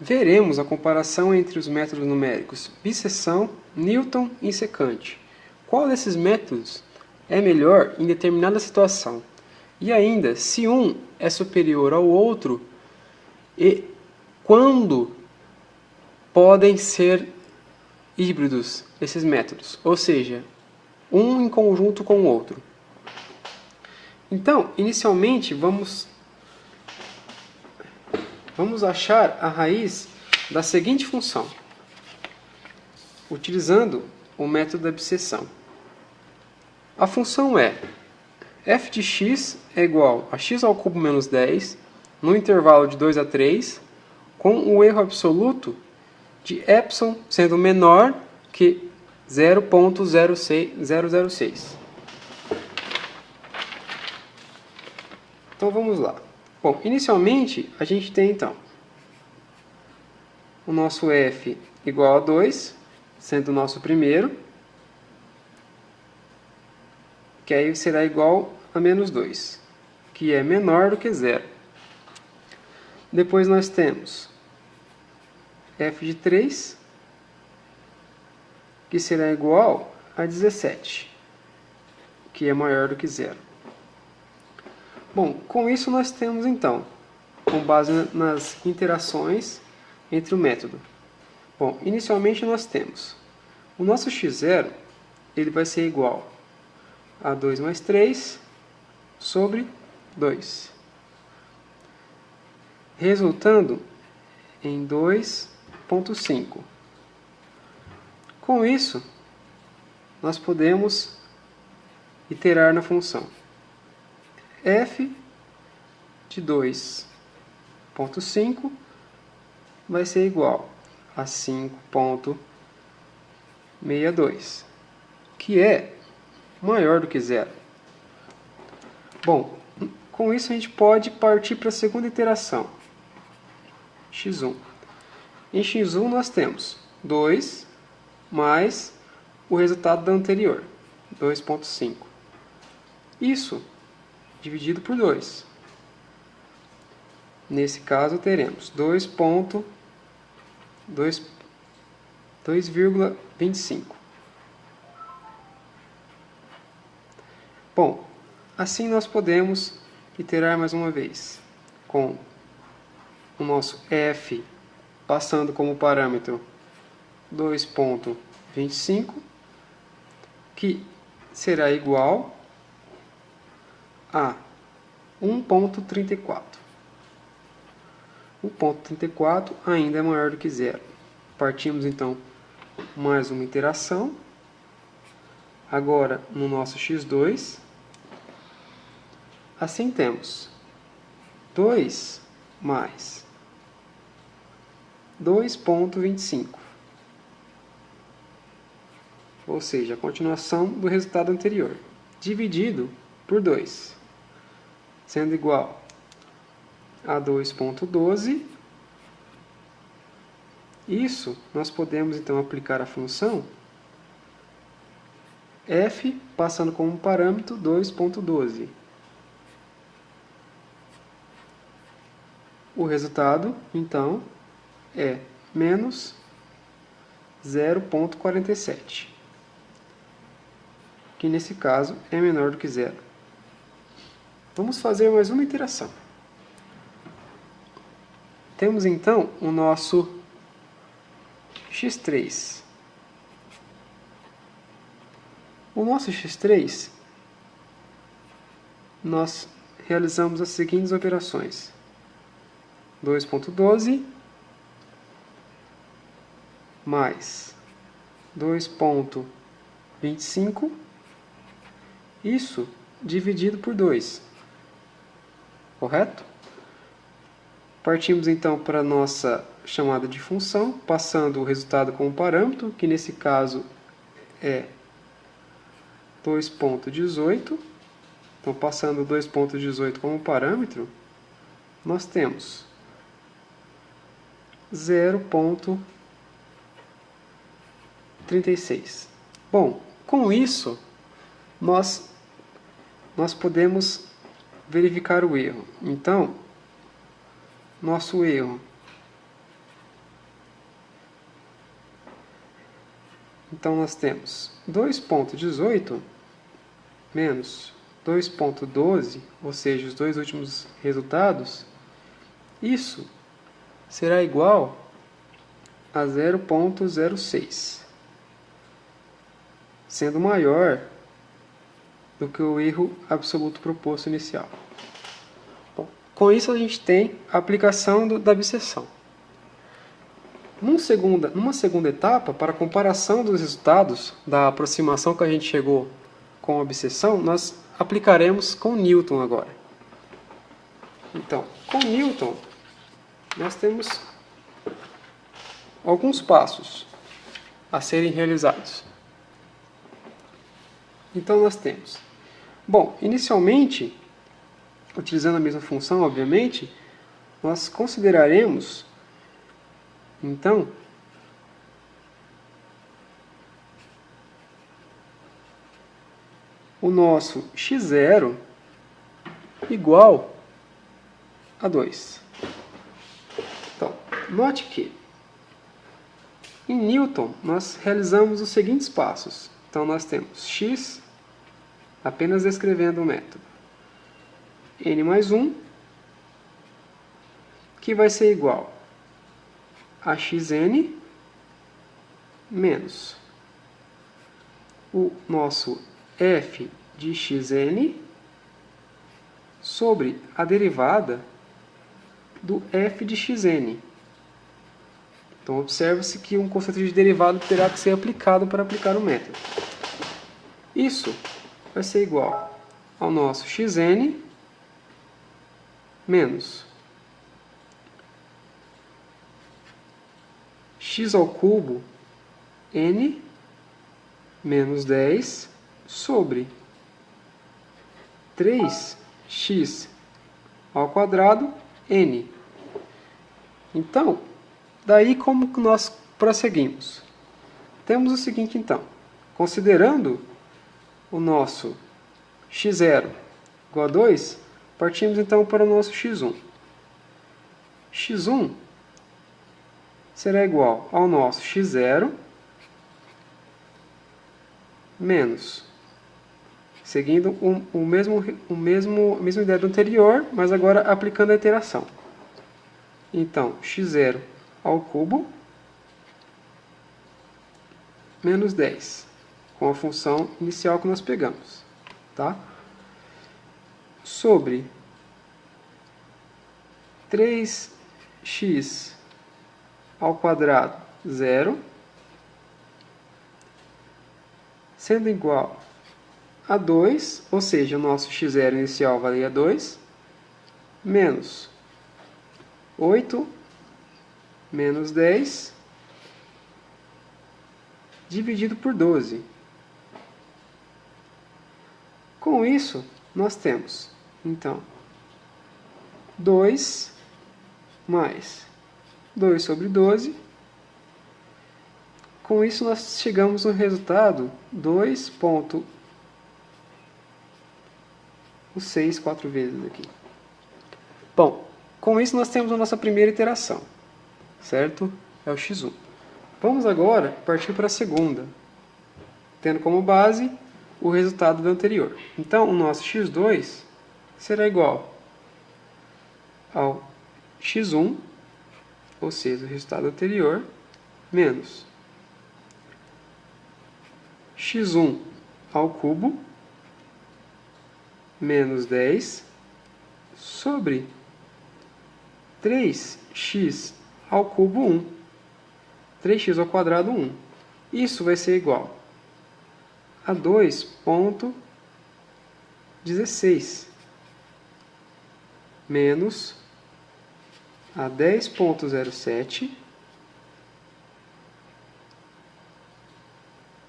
veremos a comparação entre os métodos numéricos bisseção, Newton e secante. Qual desses métodos é melhor em determinada situação? E ainda, se um é superior ao outro, e quando podem ser híbridos esses métodos, ou seja, um em conjunto com o outro. Então, inicialmente, vamos achar a raiz da seguinte função, utilizando o método da bisseção. A função é f de x é igual a x ao cubo menos 10, no intervalo de 2 a 3, com o erro absoluto de epsilon sendo menor que 0.006. Então vamos lá. Bom, inicialmente a gente tem então o nosso f igual a 2, sendo o nosso primeiro, que aí será igual a menos 2, que é menor do que 0. Depois nós temos f de 3, que será igual a 17, que é maior do que 0. Bom, com isso nós temos então, com base nas interações entre o método. Bom, inicialmente nós temos o nosso x0, ele vai ser igual a 2 mais 3 sobre 2, resultando em 2,5. Com isso, nós podemos iterar na função f de 2,5 vai ser igual a 5,62, que é maior do que 0. Bom, com isso a gente pode partir para a segunda iteração, x1. Em x1 nós temos 2 mais o resultado da anterior, 2,5. Isso dividido por 2. Nesse caso teremos 2,25. Bom, assim nós podemos iterar mais uma vez com o nosso f passando como parâmetro 2,25, que será igual a 1,34. 1,34 ainda é maior do que 0. Partimos então mais uma iteração. Agora no nosso x2. Assim temos 2 mais 2,25. Ou seja, a continuação do resultado anterior, dividido por 2, sendo igual a 2,12. Isso nós podemos então aplicar a função f passando como parâmetro 2,12. O resultado, então, é menos 0,47, que nesse caso é menor do que 0. Vamos fazer mais uma iteração. Temos então o nosso x3. O nosso x3, nós realizamos as seguintes operações. 2,12 mais 2,25, isso dividido por 2, correto? Partimos então para a nossa chamada de função, passando o resultado como parâmetro, que nesse caso é 2,18. Então, passando 2,18 como parâmetro, nós temos 0,36. Bom, com isso, nós podemos verificar o erro. Então, nosso erro Então, nós temos 2,18 menos 2,12, ou seja, os dois últimos resultados, isso será igual a 0,06, sendo maior do que o erro absoluto proposto inicial. Bom, com isso a gente tem a aplicação da bisseção. Numa segunda etapa, para a comparação dos resultados da aproximação que a gente chegou com a bisseção, nós aplicaremos com Newton agora. Então, com Newton, nós temos alguns passos a serem realizados. Então, nós temos... Bom, inicialmente, utilizando a mesma função, obviamente, nós consideraremos, então, o nosso x0 igual a 2. Então, note que em Newton nós realizamos os seguintes passos. Então, nós temos x, apenas descrevendo o método, n mais 1, que vai ser igual a xn menos o nosso f de xn sobre a derivada do f de xn. Então, observa-se que um conceito de derivada terá que ser aplicado para aplicar o método. Isso vai ser igual ao nosso xn menos x ao cubo n menos 10 sobre 3x ao quadrado n. Então, daí como que nós prosseguimos? Temos o seguinte, então. Considerando o nosso x0 igual a 2, partimos então para o nosso x1. x1 será igual ao nosso x0 menos, seguindo a mesma ideia do anterior, mas agora aplicando a iteração. Então, x0 ao cubo menos 10, com a função inicial que nós pegamos, tá? Sobre 3x ao quadrado 0, sendo igual a 2, ou seja, o nosso x0 inicial valia 2, menos 8 menos 10 dividido por 12. Com isso, nós temos, então, 2 mais 2 sobre 12. Com isso, nós chegamos no resultado 2,6 4 vezes aqui. Bom, com isso nós temos a nossa primeira iteração, certo? É o x1. Vamos agora partir para a segunda, tendo como base o resultado do anterior. Então, o nosso x2 será igual ao x1, ou seja, o resultado anterior, menos x1 ao cubo, menos 10, sobre 3x ao cubo 1. 3x ao quadrado 1. Isso vai ser igual a 2,16 menos a 10,07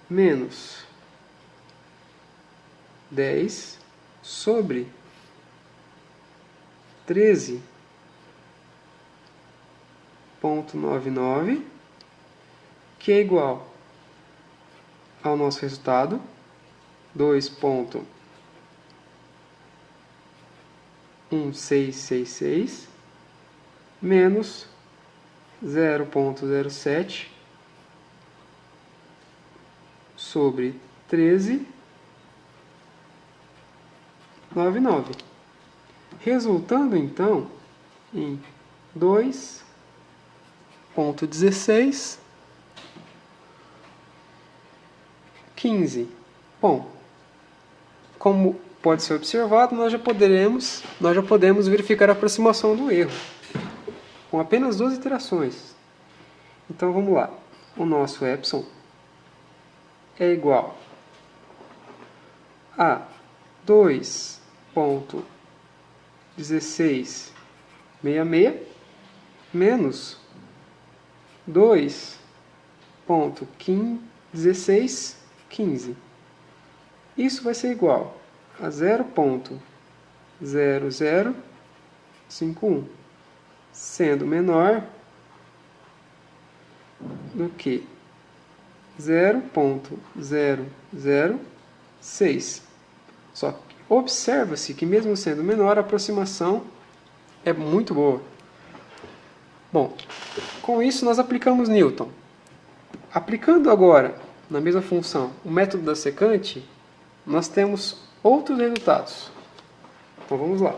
menos 10 sobre 13,99, que é igual ao nosso resultado, 2,1666 menos 0,07 sobre 13,99. Resultando, então, em 2,1615. Bom, como pode ser observado, nós já podemos verificar a aproximação do erro com apenas 2 iterações. Então vamos lá. O nosso epsilon é igual a 2,1666 menos 2,1615. Isso vai ser igual a 0,0051, sendo menor do que 0,006. Só que observa-se que mesmo sendo menor, a aproximação é muito boa. Bom, com isso nós aplicamos Newton. Aplicando agora, na mesma função, o método da secante, nós temos outros resultados. Então vamos lá.